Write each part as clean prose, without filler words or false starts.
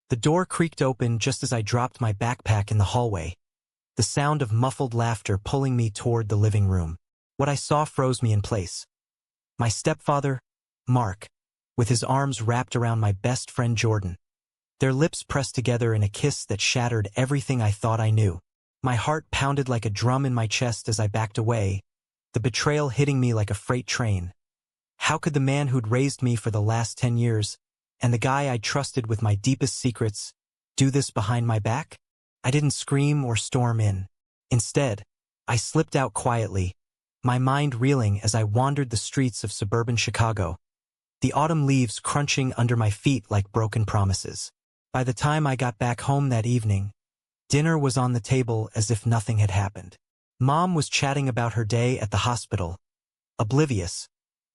The door creaked open just as I dropped my backpack in the hallway, the sound of muffled laughter pulling me toward the living room. What I saw froze me in place. My stepfather, Mark, with his arms wrapped around my best friend Jordan. Their lips pressed together in a kiss that shattered everything I thought I knew. My heart pounded like a drum in my chest as I backed away, the betrayal hitting me like a freight train. How could the man who'd raised me for the last 10 years, and the guy I trusted with my deepest secrets, do this behind my back? I didn't scream or storm in. Instead, I slipped out quietly, my mind reeling as I wandered the streets of suburban Chicago, the autumn leaves crunching under my feet like broken promises. By the time I got back home that evening, dinner was on the table as if nothing had happened. Mom was chatting about her day at the hospital, oblivious,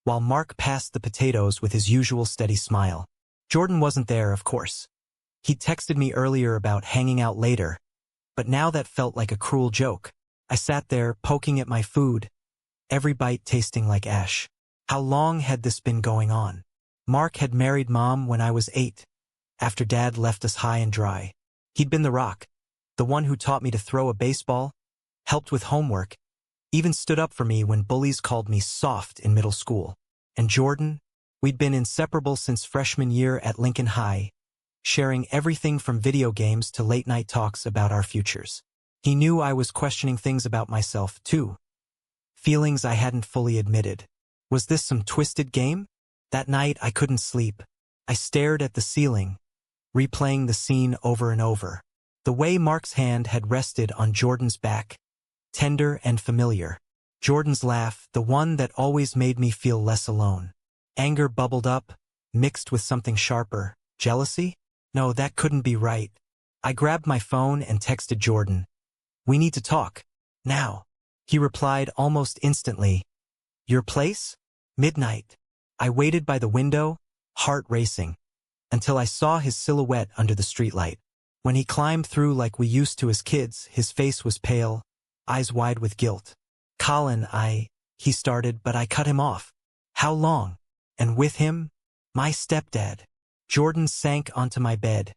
while Mark passed the potatoes with his usual steady smile. Jordan wasn't there, of course. He'd texted me earlier about hanging out later, but now that felt like a cruel joke. I sat there, poking at my food, every bite tasting like ash. How long had this been going on? Mark had married Mom when I was 8, after Dad left us high and dry. He'd been the rock, the one who taught me to throw a baseball, helped with homework, even stood up for me when bullies called me soft in middle school. And Jordan? We'd been inseparable since freshman year at Lincoln High, sharing everything from video games to late-night talks about our futures. He knew I was questioning things about myself, too. Feelings I hadn't fully admitted. Was this some twisted game? That night I couldn't sleep. I stared at the ceiling, replaying the scene over and over. The way Mark's hand had rested on Jordan's back, tender and familiar. Jordan's laugh, the one that always made me feel less alone. Anger bubbled up, mixed with something sharper. Jealousy? No, that couldn't be right. I grabbed my phone and texted Jordan. "We need to talk. Now." He replied almost instantly. "Your place?" Midnight. I waited by the window, heart racing, until I saw his silhouette under the streetlight. When he climbed through like we used to as kids, his face was pale, eyes wide with guilt. "Colin, he started, but I cut him off." "How long?" "And with him, my stepdad." Jordan sank onto my bed,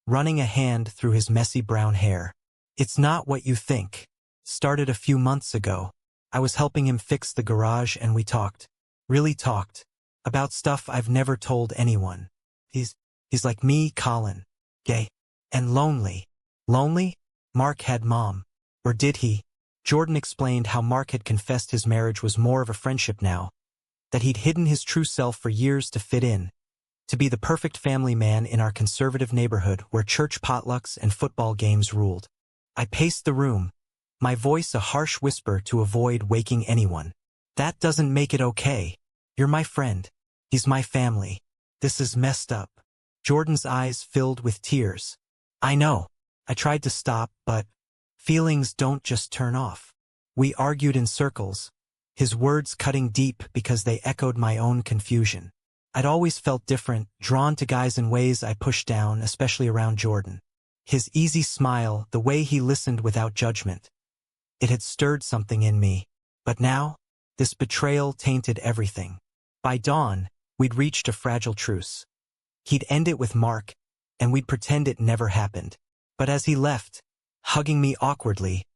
running a hand through his messy brown hair. "It's not what you think. Started a few months ago. I was helping him fix the garage and we talked. Really talked. About stuff I've never told anyone. He's like me, Colin. Gay. And lonely." "Lonely?" Mark had Mom. Or did he? Jordan explained how Mark had confessed his marriage was more of a friendship now, that he'd hidden his true self for years to fit in, to be the perfect family man in our conservative neighborhood where church potlucks and football games ruled. I paced the room, my voice a harsh whisper to avoid waking anyone. "That doesn't make it okay. You're my friend. He's my family. This is messed up." Jordan's eyes filled with tears. "I know." I tried to stop, but feelings don't just turn off. We argued in circles, his words cutting deep because they echoed my own confusion. I'd always felt different, drawn to guys in ways I pushed down, especially around Jordan. His easy smile, the way he listened without judgment. It had stirred something in me. But now, this betrayal tainted everything. By dawn, we'd reached a fragile truce. He'd end it with Mark, and we'd pretend it never happened. But as he left, hugging me awkwardly,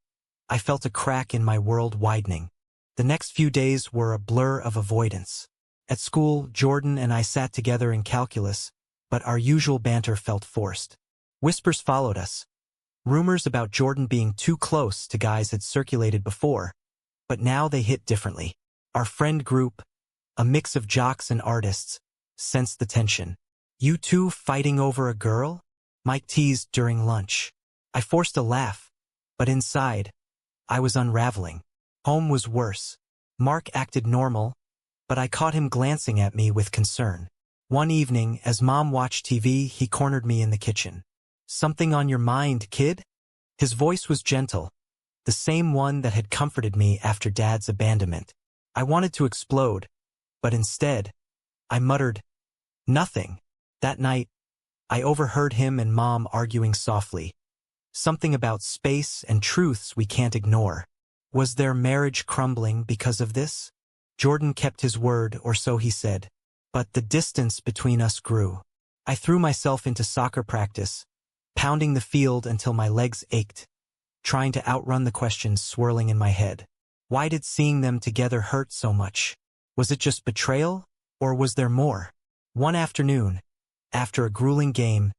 I felt a crack in my world widening. The next few days were a blur of avoidance. At school, Jordan and I sat together in calculus, but our usual banter felt forced. Whispers followed us. Rumors about Jordan being too close to guys had circulated before, but now they hit differently. Our friend group, a mix of jocks and artists, sensed the tension. "You two fighting over a girl?" Mike teased during lunch. I forced a laugh, but inside, I was unraveling. Home was worse. Mark acted normal, but I caught him glancing at me with concern. One evening, as Mom watched TV, he cornered me in the kitchen. "Something on your mind, kid?" His voice was gentle, the same one that had comforted me after Dad's abandonment. I wanted to explode, but instead, I muttered, "Nothing." That night, I overheard him and Mom arguing softly. Something about space and truths we can't ignore. Was their marriage crumbling because of this? Jordan kept his word, or so he said. But the distance between us grew. I threw myself into soccer practice, pounding the field until my legs ached, trying to outrun the questions swirling in my head. Why did seeing them together hurt so much? Was it just betrayal, or was there more? One afternoon, after a grueling game,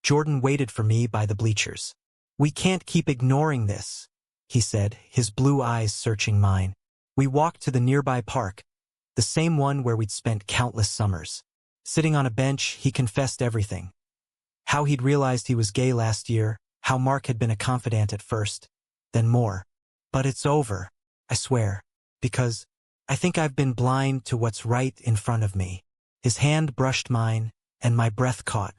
Jordan waited for me by the bleachers. "We can't keep ignoring this," he said, his blue eyes searching mine. We walked to the nearby park, the same one where we'd spent countless summers. Sitting on a bench, he confessed everything. How he'd realized he was gay last year, how Mark had been a confidant at first, then more. "But it's over, I swear, because I think I've been blind to what's right in front of me." His hand brushed mine, and my breath caught.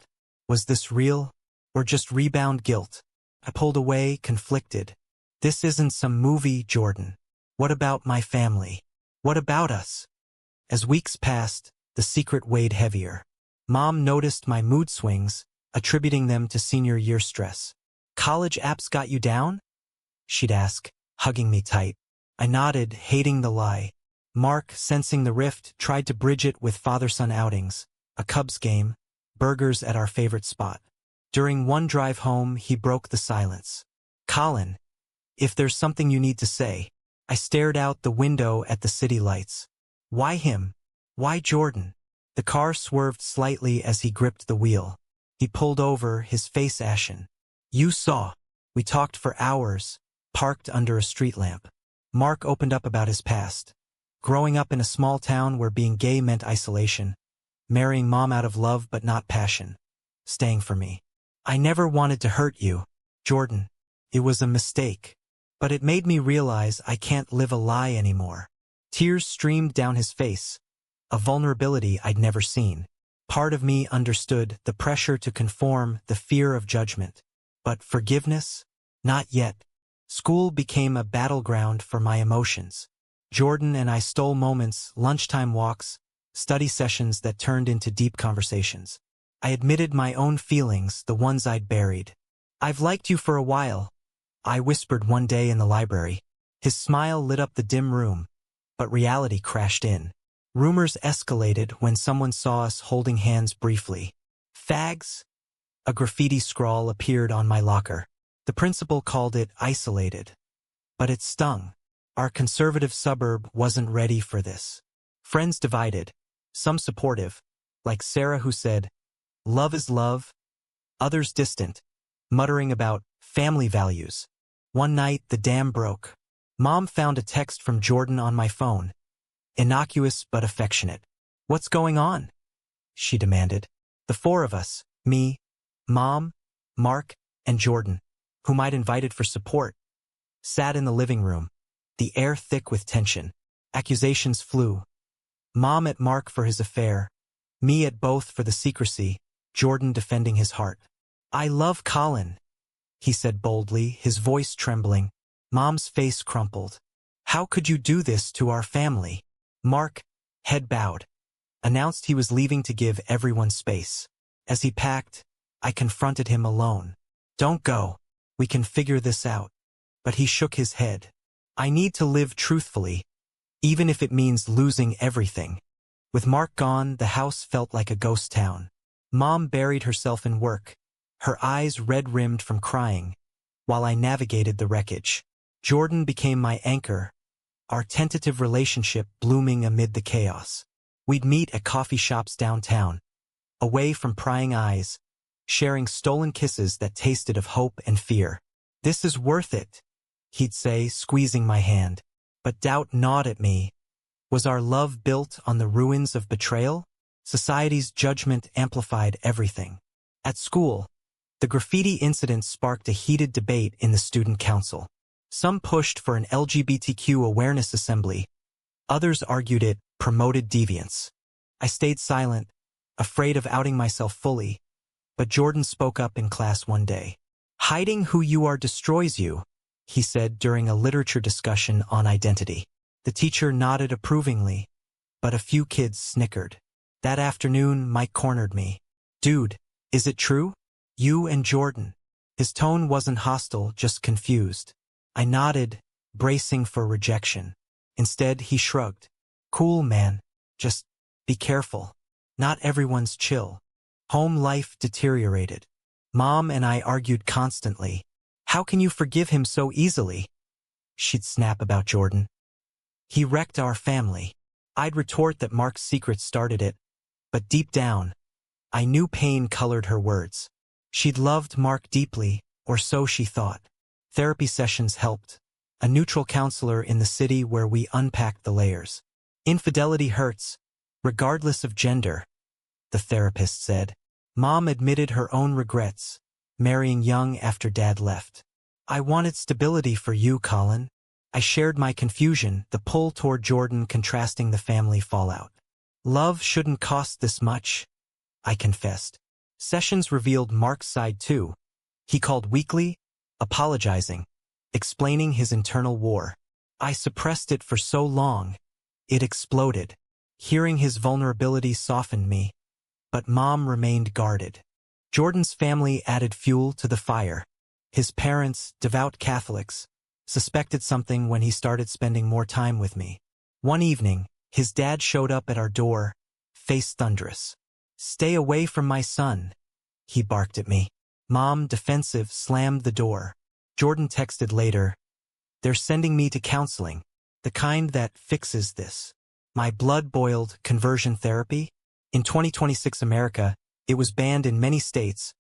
Was this real, or just rebound guilt? I pulled away, conflicted. "This isn't some movie, Jordan. What about my family? What about us?" As weeks passed, the secret weighed heavier. Mom noticed my mood swings, attributing them to senior year stress. "College apps got you down?" she'd ask, hugging me tight. I nodded, hating the lie. Mark, sensing the rift, tried to bridge it with father-son outings, a Cubs game, burgers at our favorite spot. During one drive home, he broke the silence. "Colin, if there's something you need to say." I stared out the window at the city lights. "Why him? Why Jordan?" The car swerved slightly as he gripped the wheel. He pulled over, his face ashen. "You saw." We talked for hours, parked under a street lamp. Mark opened up about his past. Growing up in a small town where being gay meant isolation. Marrying Mom out of love but not passion. Staying for me. "I never wanted to hurt you, Jordan. It was a mistake. But it made me realize I can't live a lie anymore." Tears streamed down his face, a vulnerability I'd never seen. Part of me understood the pressure to conform, the fear of judgment. But forgiveness? Not yet. School became a battleground for my emotions. Jordan and I stole moments, lunchtime walks, study sessions that turned into deep conversations. I admitted my own feelings, the ones I'd buried. "I've liked you for a while," I whispered one day in the library. His smile lit up the dim room, but reality crashed in. Rumors escalated when someone saw us holding hands briefly. "Fags?" A graffiti scrawl appeared on my locker. The principal called it isolated. But it stung. Our conservative suburb wasn't ready for this. Friends divided, some supportive, like Sarah who said, "Love is love," others distant, muttering about family values. One night, the dam broke. Mom found a text from Jordan on my phone. Innocuous but affectionate. "What's going on?" she demanded. The four of us, me, Mom, Mark, and Jordan, whom I'd invited for support, sat in the living room, the air thick with tension. Accusations flew. Mom at Mark for his affair, me at both for the secrecy, Jordan defending his heart. "I love Colin," he said boldly, his voice trembling. Mom's face crumpled. "How could you do this to our family?" Mark, head bowed, announced he was leaving to give everyone space. As he packed, I confronted him alone. "Don't go. We can figure this out." But he shook his head. "I need to live truthfully, even if it means losing everything." With Mark gone, the house felt like a ghost town. Mom buried herself in work, her eyes red-rimmed from crying, while I navigated the wreckage. Jordan became my anchor, our tentative relationship blooming amid the chaos. We'd meet at coffee shops downtown, away from prying eyes, sharing stolen kisses that tasted of hope and fear. "This is worth it," he'd say, squeezing my hand. But doubt gnawed at me. Was our love built on the ruins of betrayal? Society's judgment amplified everything. At school, the graffiti incident sparked a heated debate in the student council. Some pushed for an LGBTQ awareness assembly. Others argued it promoted deviance. I stayed silent, afraid of outing myself fully, but Jordan spoke up in class one day. "Hiding who you are destroys you," he said during a literature discussion on identity. The teacher nodded approvingly, but a few kids snickered. That afternoon, Mike cornered me. "Dude, is it true? You and Jordan?" His tone wasn't hostile, just confused. I nodded, bracing for rejection. Instead, he shrugged. "Cool, man. Just be careful. Not everyone's chill." Home life deteriorated. Mom and I argued constantly. How can you forgive him so easily? She'd snap about Jordan. He wrecked our family. I'd retort that Mark's secret started it, but deep down, I knew pain colored her words. She'd loved Mark deeply, or so she thought. Therapy sessions helped. A neutral counselor in the city where we unpacked the layers. Infidelity hurts, regardless of gender, the therapist said. Mom admitted her own regrets, marrying young after Dad left. I wanted stability for you, Colin. I shared my confusion, the pull toward Jordan contrasting the family fallout. Love shouldn't cost this much, I confessed. Sessions revealed Mark's side too. He called weekly, apologizing, explaining his internal war. I suppressed it for so long. It exploded. Hearing his vulnerability softened me, but Mom remained guarded. Jordan's family added fuel to the fire. His parents, devout Catholics, suspected something when he started spending more time with me. One evening, his dad showed up at our door, face thunderous. "Stay away from my son," he barked at me. Mom, defensive, slammed the door. Jordan texted later, "They're sending me to counseling, the kind that fixes this." My blood boiled. Conversion therapy? In 2026 America, it was banned in many states,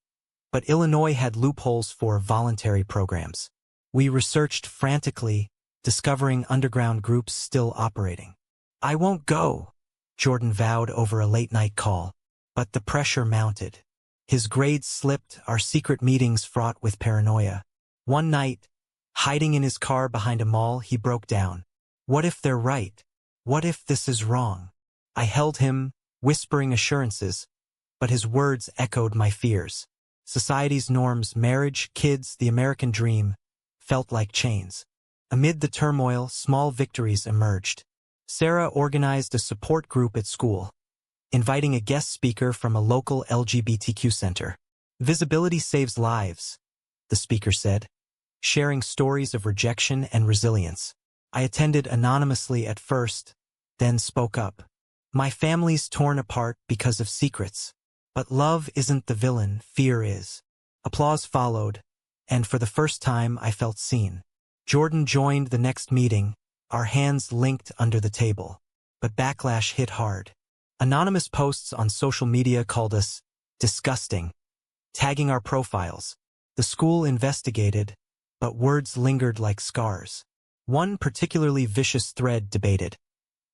but Illinois had loopholes for voluntary programs. We researched frantically, discovering underground groups still operating. "I won't go," Jordan vowed over a late-night call, but the pressure mounted. His grades slipped, our secret meetings fraught with paranoia. One night, hiding in his car behind a mall, he broke down. What if they're right? What if this is wrong? I held him, whispering assurances, but his words echoed my fears. Society's norms, marriage, kids, the American dream, felt like chains. Amid the turmoil, small victories emerged. Sarah organized a support group at school, inviting a guest speaker from a local LGBTQ center. Visibility saves lives, the speaker said, sharing stories of rejection and resilience. I attended anonymously at first, then spoke up. My family's torn apart because of secrets. But love isn't the villain, fear is. Applause followed, and for the first time I felt seen. Jordan joined the next meeting, our hands linked under the table. But backlash hit hard. Anonymous posts on social media called us disgusting, tagging our profiles. The school investigated, but words lingered like scars. One particularly vicious thread debated.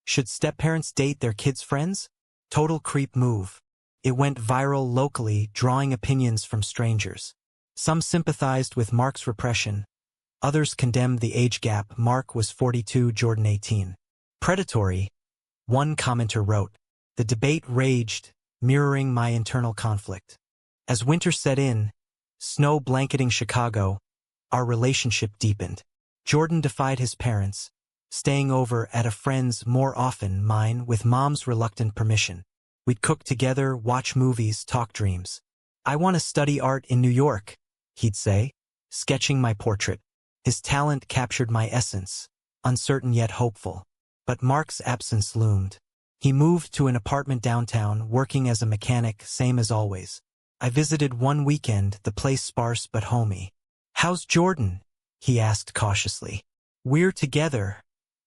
Should stepparents date their kids' friends? Total creep move. It went viral locally, drawing opinions from strangers. Some sympathized with Mark's repression. Others condemned the age gap. Mark was 42, Jordan 18. Predatory, one commenter wrote. The debate raged, mirroring my internal conflict. As winter set in, snow blanketing Chicago, our relationship deepened. Jordan defied his parents, staying over at a friend's more often, mine, with Mom's reluctant permission. We'd cook together, watch movies, talk dreams. I want to study art in New York, he'd say, sketching my portrait. His talent captured my essence, uncertain yet hopeful. But Mark's absence loomed. He moved to an apartment downtown, working as a mechanic, same as always. I visited one weekend, the place sparse but homey. How's Jordan? He asked cautiously. We're together,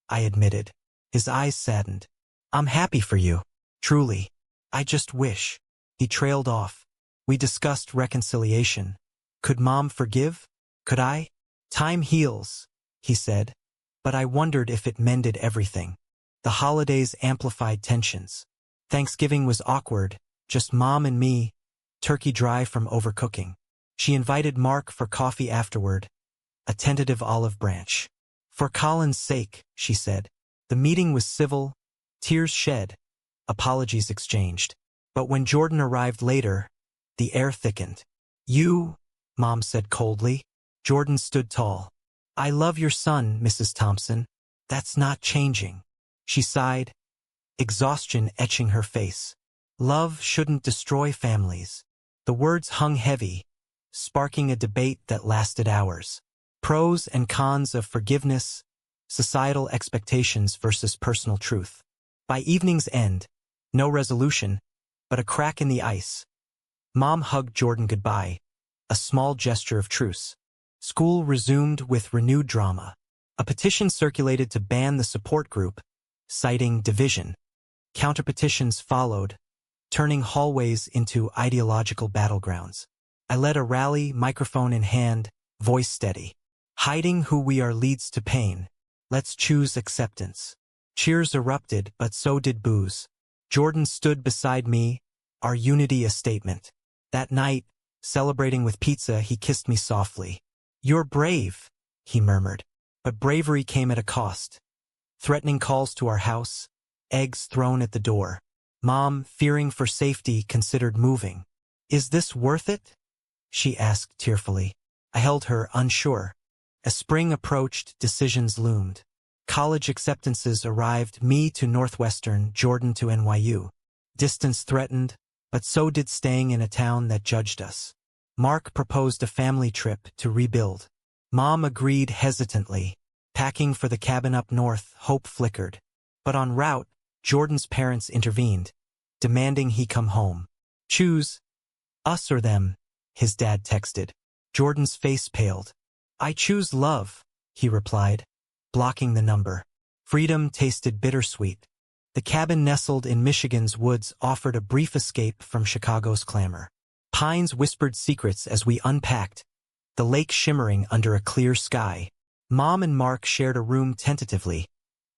I admitted. His eyes saddened. I'm happy for you. Truly. I just wish. He trailed off. We discussed reconciliation. Could Mom forgive? Could I? Time heals, he said. But I wondered if it mended everything. The holidays amplified tensions. Thanksgiving was awkward, just Mom and me, turkey dry from overcooking. She invited Mark for coffee afterward, a tentative olive branch. For Colin's sake, she said. The meeting was civil, tears shed, apologies exchanged. But when Jordan arrived later, the air thickened. You, Mom said coldly. Jordan stood tall. I love your son, Mrs. Thompson. That's not changing. She sighed, exhaustion etching her face. Love shouldn't destroy families. The words hung heavy, sparking a debate that lasted hours. Pros and cons of forgiveness, societal expectations versus personal truth. By evening's end, no resolution, but a crack in the ice. Mom hugged Jordan goodbye, a small gesture of truce. School resumed with renewed drama. A petition circulated to ban the support group, citing division. Counterpetitions followed, turning hallways into ideological battlegrounds. I led a rally, microphone in hand, voice steady. Hiding who we are leads to pain. Let's choose acceptance. Cheers erupted, but so did boos. Jordan stood beside me, our unity a statement. That night, celebrating with pizza, he kissed me softly. You're brave, he murmured. But bravery came at a cost. Threatening calls to our house, eggs thrown at the door. Mom, fearing for safety, considered moving. Is this worth it? She asked tearfully. I held her, unsure. As spring approached, decisions loomed. College acceptances arrived, me to Northwestern, Jordan to NYU. Distance threatened, but so did staying in a town that judged us. Mark proposed a family trip to rebuild. Mom agreed hesitantly. Packing for the cabin up north, hope flickered. But en route, Jordan's parents intervened, demanding he come home. Choose, us or them, his dad texted. Jordan's face paled. I choose love, he replied, blocking the number. Freedom tasted bittersweet. The cabin nestled in Michigan's woods offered a brief escape from Chicago's clamor. Pines whispered secrets as we unpacked, the lake shimmering under a clear sky. Mom and Mark shared a room tentatively,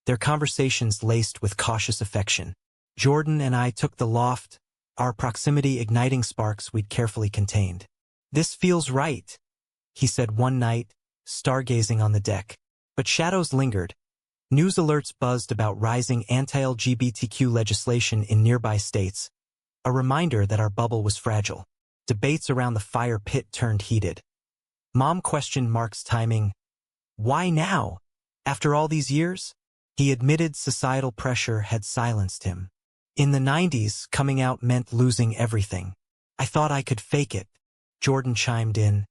their conversations laced with cautious affection. Jordan and I took the loft, our proximity igniting sparks we'd carefully contained. This feels right, he said one night, stargazing on the deck. But shadows lingered. News alerts buzzed about rising anti-LGBTQ legislation in nearby states, a reminder that our bubble was fragile. Debates around the fire pit turned heated. Mom questioned Mark's timing. Why now? After all these years? He admitted societal pressure had silenced him. In the 90s, coming out meant losing everything. I thought I could fake it, Jordan chimed in.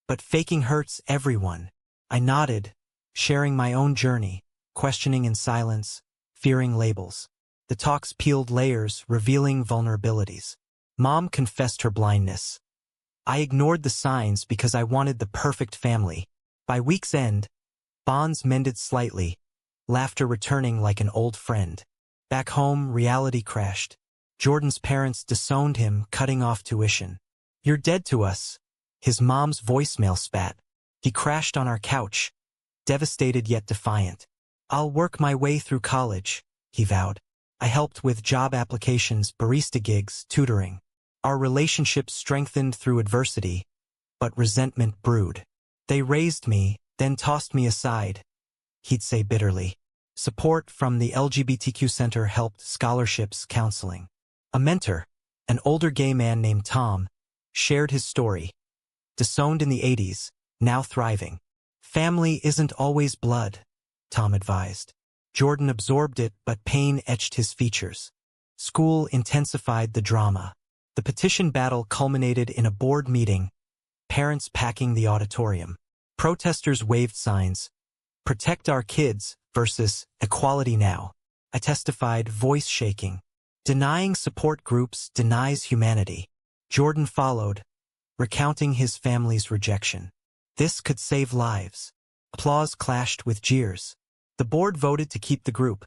But faking hurts everyone. I nodded, sharing my own journey, questioning in silence, fearing labels. The talks peeled layers, revealing vulnerabilities. Mom confessed her blindness. I ignored the signs because I wanted the perfect family. By week's end, bonds mended slightly, laughter returning like an old friend. Back home, reality crashed. Jordan's parents disowned him, cutting off tuition. You're dead to us, his mom's voicemail spat. He crashed on our couch, devastated yet defiant. I'll work my way through college, he vowed. I helped with job applications, barista gigs, tutoring. Our relationship strengthened through adversity, but resentment brewed. They raised me, then tossed me aside, he'd say bitterly. Support from the LGBTQ Center helped, scholarships, counseling. A mentor, an older gay man named Tom, shared his story. Disowned in the 80s, now thriving. Family isn't always blood, Tom advised. Jordan absorbed it, but pain etched his features. School intensified the drama. The petition battle culminated in a board meeting, parents packing the auditorium. Protesters waved signs, "Protect our kids" versus "Equality now." I testified, voice shaking. Denying support groups denies humanity. Jordan followed, recounting his family's rejection. This could save lives. Applause clashed with jeers. The board voted to keep the group,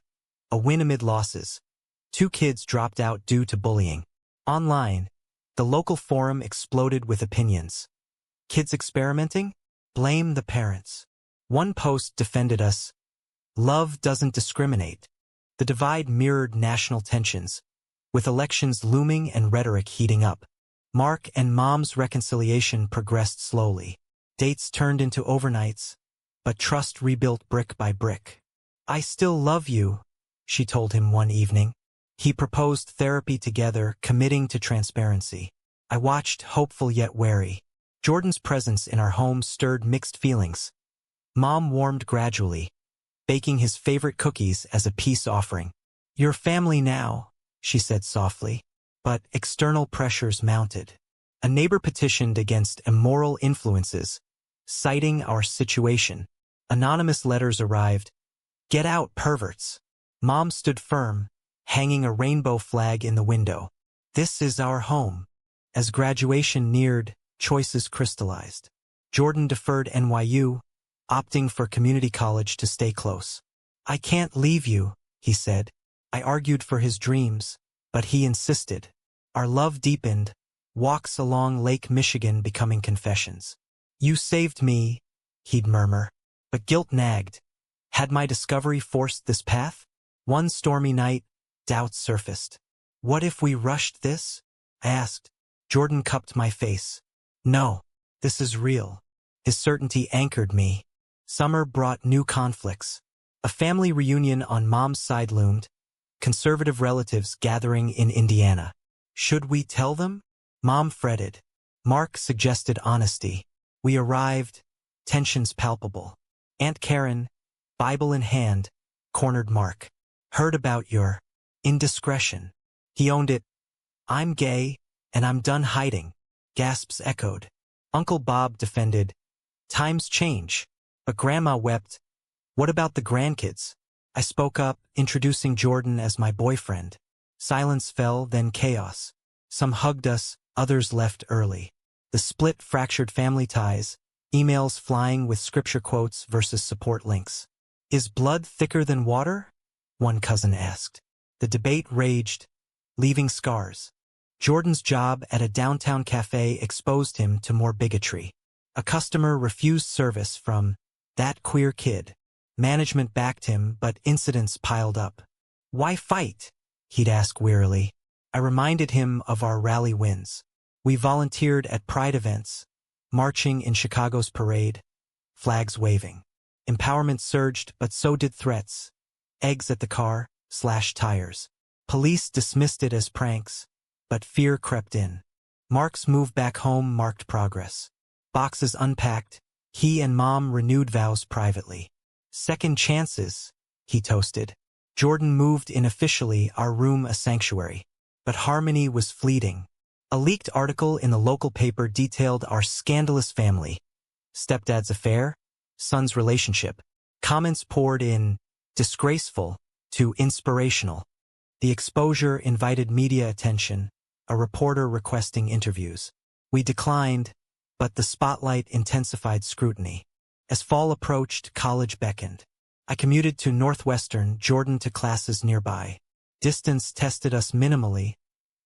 a win amid losses. 2 kids dropped out due to bullying. Online, the local forum exploded with opinions. Kids experimenting? Blame the parents. One post defended us. Love doesn't discriminate. The divide mirrored national tensions, with elections looming and rhetoric heating up. Mark and Mom's reconciliation progressed slowly. Dates turned into overnights, but trust rebuilt brick by brick. I still love you, she told him one evening. He proposed therapy together, committing to transparency. I watched, hopeful yet wary. Jordan's presence in our home stirred mixed feelings. Mom warmed gradually, baking his favorite cookies as a peace offering. Your family now, she said softly. But external pressures mounted. A neighbor petitioned against immoral influences, citing our situation. Anonymous letters arrived. Get out, perverts. Mom stood firm, hanging a rainbow flag in the window. This is our home. As graduation neared, choices crystallized. Jordan deferred NYU, opting for community college to stay close. "I can't leave you," he said. I argued for his dreams, but he insisted. Our love deepened, walks along Lake Michigan becoming confessions. "You saved me," he'd murmur. But guilt nagged. Had my discovery forced this path? One stormy night, doubts surfaced. "What if we rushed this?" I asked. Jordan cupped my face. "No, this is real." His certainty anchored me. Summer brought new conflicts. A family reunion on Mom's side loomed, conservative relatives gathering in Indiana. Should we tell them? Mom fretted. Mark suggested honesty. We arrived, tensions palpable. Aunt Karen, Bible in hand, cornered Mark. "Heard about your indiscretion." He owned it. "I'm gay, and I'm done hiding," gasps echoed. Uncle Bob defended. "Times change." But Grandma wept. "What about the grandkids?" I spoke up, introducing Jordan as my boyfriend. Silence fell, then chaos. Some hugged us, others left early. The split fractured family ties, emails flying with scripture quotes versus support links. "Is blood thicker than water?" one cousin asked. The debate raged, leaving scars. Jordan's job at a downtown cafe exposed him to more bigotry. A customer refused service from "that queer kid." Management backed him, but incidents piled up. "Why fight?" he'd ask wearily. I reminded him of our rally wins. We volunteered at pride events, marching in Chicago's parade, flags waving. Empowerment surged, but so did threats. Eggs at the car, slashed tires. Police dismissed it as pranks, but fear crept in. Mark's move back home marked progress. Boxes unpacked, he and Mom renewed vows privately. "Second chances," he toasted. Jordan moved in officially, our room a sanctuary. But harmony was fleeting. A leaked article in the local paper detailed our scandalous family. Stepdad's affair, son's relationship. Comments poured in, disgraceful to inspirational. The exposure invited media attention, a reporter requesting interviews. We declined, but the spotlight intensified scrutiny. As fall approached, college beckoned. I commuted to Northwestern, Jordan to classes nearby. Distance tested us minimally,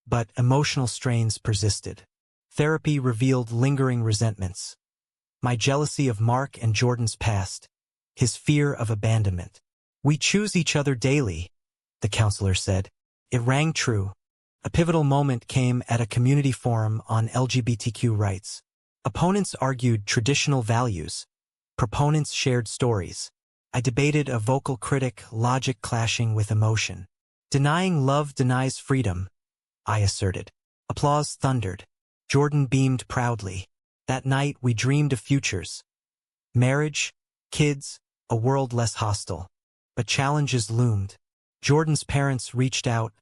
but emotional strains persisted. Therapy revealed lingering resentments. My jealousy of Mark and Jordan's past, his fear of abandonment. "We choose each other daily," the counselor said. It rang true. A pivotal moment came at a community forum on LGBTQ rights. Opponents argued traditional values. Proponents shared stories. I debated a vocal critic, logic clashing with emotion. "Denying love denies freedom," I asserted. Applause thundered. Jordan beamed proudly. That night we dreamed of futures. Marriage, kids, a world less hostile. But challenges loomed. Jordan's parents reached out,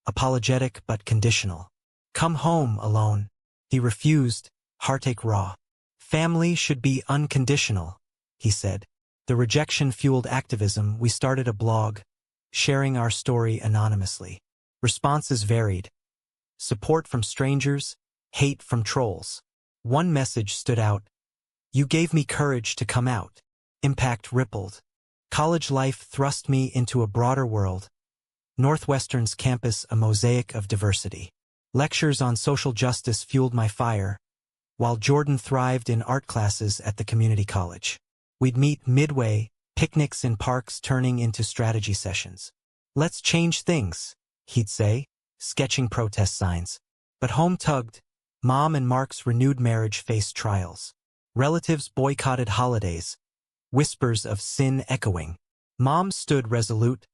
apologetic but conditional. "Come home alone." He refused, heartache raw. "Family should be unconditional," he said. The rejection fueled activism. We started a blog, sharing our story anonymously. Responses varied. Support from strangers, hate from trolls. One message stood out. "You gave me courage to come out." Impact rippled. College life thrust me into a broader world. Northwestern's campus a mosaic of diversity. Lectures on social justice fueled my fire, while Jordan thrived in art classes at the community college. We'd meet midway, picnics in parks turning into strategy sessions. "Let's change things," he'd say, sketching protest signs. But home tugged. Mom and Mark's renewed marriage faced trials. Relatives boycotted holidays, whispers of sin echoing. Mom stood resolute.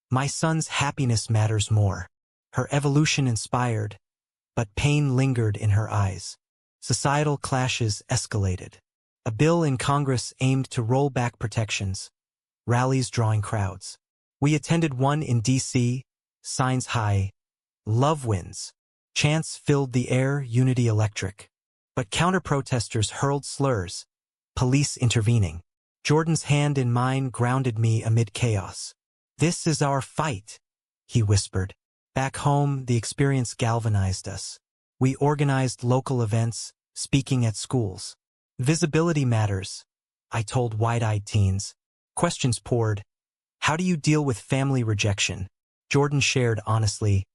"My son's happiness matters more." Her evolution inspired, but pain lingered in her eyes. Societal clashes escalated. A bill in Congress aimed to roll back protections, rallies drawing crowds. We attended one in D.C., signs high, "Love wins." Chants filled the air, unity electric. But counter-protesters hurled slurs, police intervening. Jordan's hand in mine grounded me amid chaos. "This is our fight," he whispered. Back home, the experience galvanized us. We organized local events, speaking at schools. Visibility matters, I told wide-eyed teens. Questions poured. How do you deal with family rejection? Jordan shared honestly.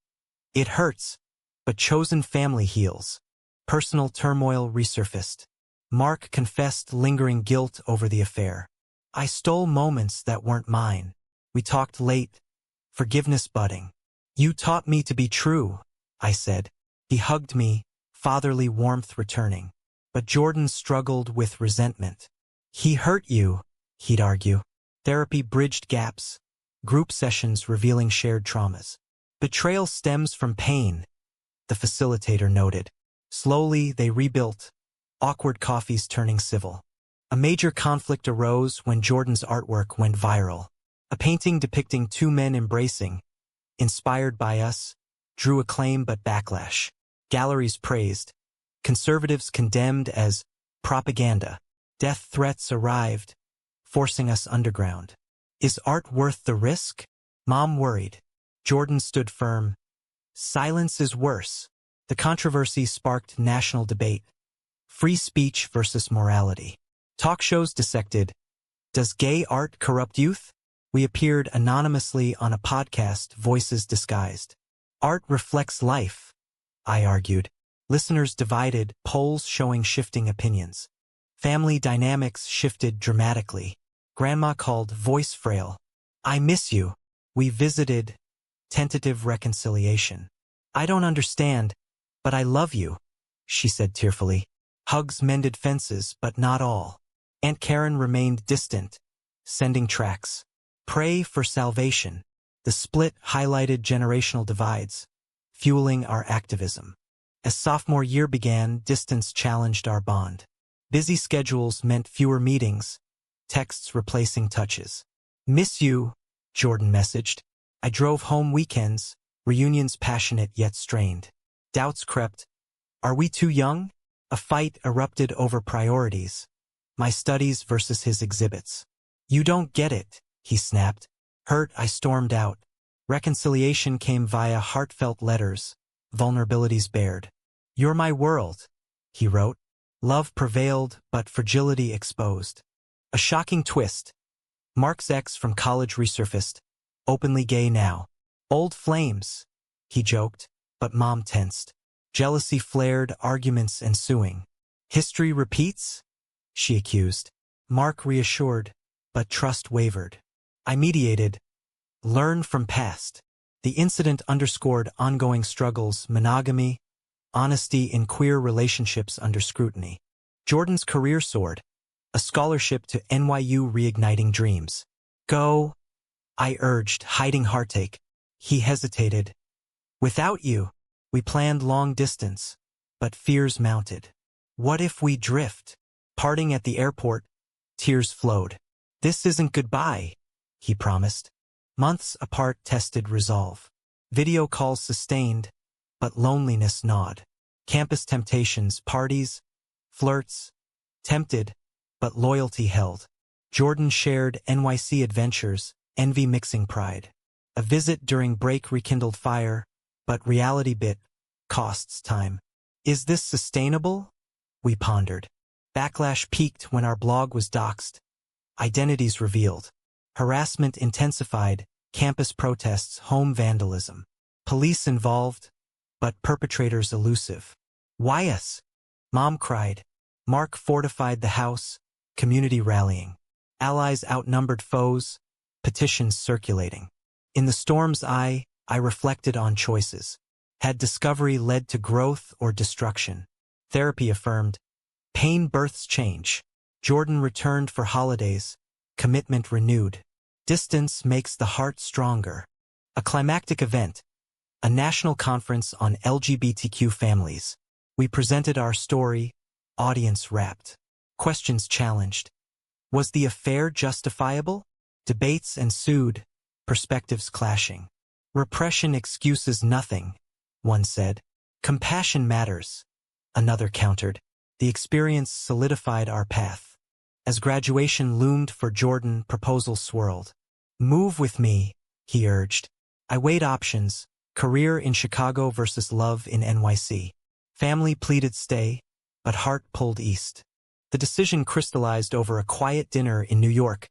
It hurts, but chosen family heals. Personal turmoil resurfaced. Mark confessed lingering guilt over the affair. I stole moments that weren't mine. We talked late, forgiveness budding. You taught me to be true, I said. He hugged me, fatherly warmth returning. But Jordan struggled with resentment. He hurt you, he'd argue. Therapy bridged gaps, group sessions revealing shared traumas. Betrayal stems from pain, the facilitator noted. Slowly, they rebuilt, awkward coffees turning civil. A major conflict arose when Jordan's artwork went viral. A painting depicting two men embracing, inspired by us, drew acclaim but backlash. Galleries praised. Conservatives condemned as propaganda. Death threats arrived, forcing us underground. Is art worth the risk? Mom worried. Jordan stood firm. Silence is worse. The controversy sparked national debate. Free speech versus morality. Talk shows dissected. Does gay art corrupt youth? We appeared anonymously on a podcast, voices disguised. Art reflects life, I argued. Listeners divided, polls showing shifting opinions. Family dynamics shifted dramatically. Grandma called voice frail. I miss you. We visited. Tentative reconciliation. I don't understand, but I love you, she said tearfully. Hugs mended fences, but not all. Aunt Karen remained distant, sending tracts. Pray for salvation. The split highlighted generational divides, fueling our activism. As sophomore year began, distance challenged our bond. Busy schedules meant fewer meetings, texts replacing touches. Miss you, Jordan messaged. I drove home weekends, reunions passionate yet strained. Doubts crept. Are we too young? A fight erupted over priorities. My studies versus his exhibits. You don't get it, he snapped. Hurt, I stormed out. Reconciliation came via heartfelt letters, vulnerabilities bared. You're my world, he wrote. Love prevailed, but fragility exposed. A shocking twist. Mark's ex from college resurfaced, openly gay now. Old flames, he joked, but Mom tensed. Jealousy flared, arguments ensuing. History repeats? She accused. Mark reassured, but trust wavered. I mediated. Learn from past. The incident underscored ongoing struggles, monogamy, honesty in queer relationships under scrutiny. Jordan's career soared. A scholarship to NYU reigniting dreams. Go, I urged, hiding heartache. He hesitated. Without you, we planned long distance, but fears mounted. What if we drift? Parting at the airport, tears flowed. This isn't goodbye, he promised. Months apart tested resolve. Video calls sustained, but loneliness gnawed. Campus temptations, parties, flirts, tempted, but loyalty held. Jordan shared NYC adventures, envy mixing pride. A visit during break rekindled fire, but reality bit, costs time. Is this sustainable? We pondered. Backlash peaked when our blog was doxed. Identities revealed. Harassment intensified, campus protests, home vandalism. Police involved, but perpetrators elusive. Why us? Mom cried. Mark fortified the house, community rallying. Allies outnumbered foes, petitions circulating. In the storm's eye, I reflected on choices. Had discovery led to growth or destruction? Therapy affirmed. Pain births change. Jordan returned for holidays, commitment renewed. Distance makes the heart stronger. A climactic event. A national conference on LGBTQ families. We presented our story, audience rapt. Questions challenged. Was the affair justifiable? Debates ensued, perspectives clashing. Repression excuses nothing, one said. Compassion matters, another countered. The experience solidified our path. As graduation loomed for Jordan, proposals swirled. Move with me, he urged. I weighed options, career in Chicago versus love in NYC. Family pleaded stay, but heart pulled east. The decision crystallized over a quiet dinner in New York,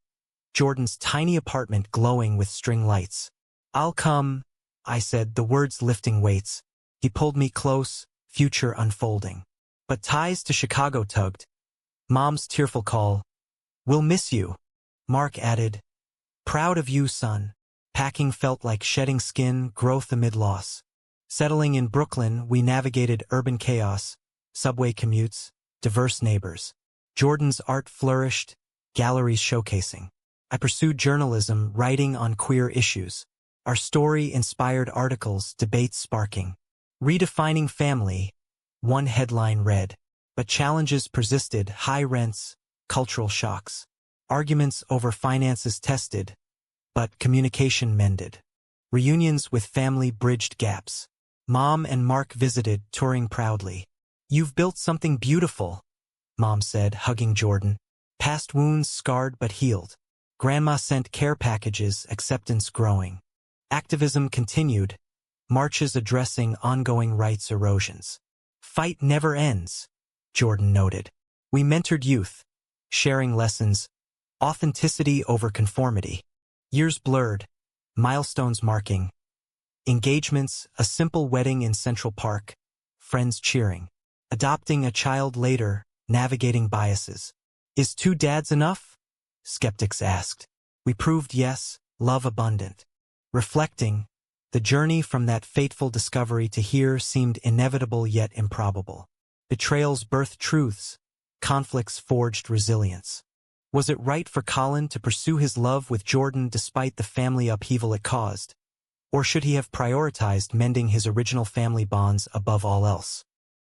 Jordan's tiny apartment glowing with string lights. "I'll come," I said, the words lifting weights. He pulled me close, future unfolding. But ties to Chicago tugged. Mom's tearful call, "We'll miss you," Mark added, "Proud of you, son." Packing felt like shedding skin, growth amid loss. Settling in Brooklyn, we navigated urban chaos, subway commutes, diverse neighbors. Jordan's art flourished, galleries showcasing. I pursued journalism, writing on queer issues. Our story inspired articles, debates sparking. Redefining family, one headline read. But challenges persisted, high rents, cultural shocks. Arguments over finances tested, but communication mended. Reunions with family bridged gaps. Mom and Mark visited, touring proudly. "You've built something beautiful," Mom said, hugging Jordan. Past wounds scarred but healed. Grandma sent care packages, acceptance growing. Activism continued, marches addressing ongoing rights erosions. "Fight never ends," Jordan noted. We mentored youth, sharing lessons, authenticity over conformity. Years blurred, milestones marking. Engagements, a simple wedding in Central Park, friends cheering. Adopting a child later, navigating biases. "Is 2 dads enough?" skeptics asked. We proved yes, love abundant. Reflecting, the journey from that fateful discovery to here seemed inevitable yet improbable. Betrayals birthed truths, conflicts forged resilience. Was it right for Colin to pursue his love with Jordan despite the family upheaval it caused? Or should he have prioritized mending his original family bonds above all else?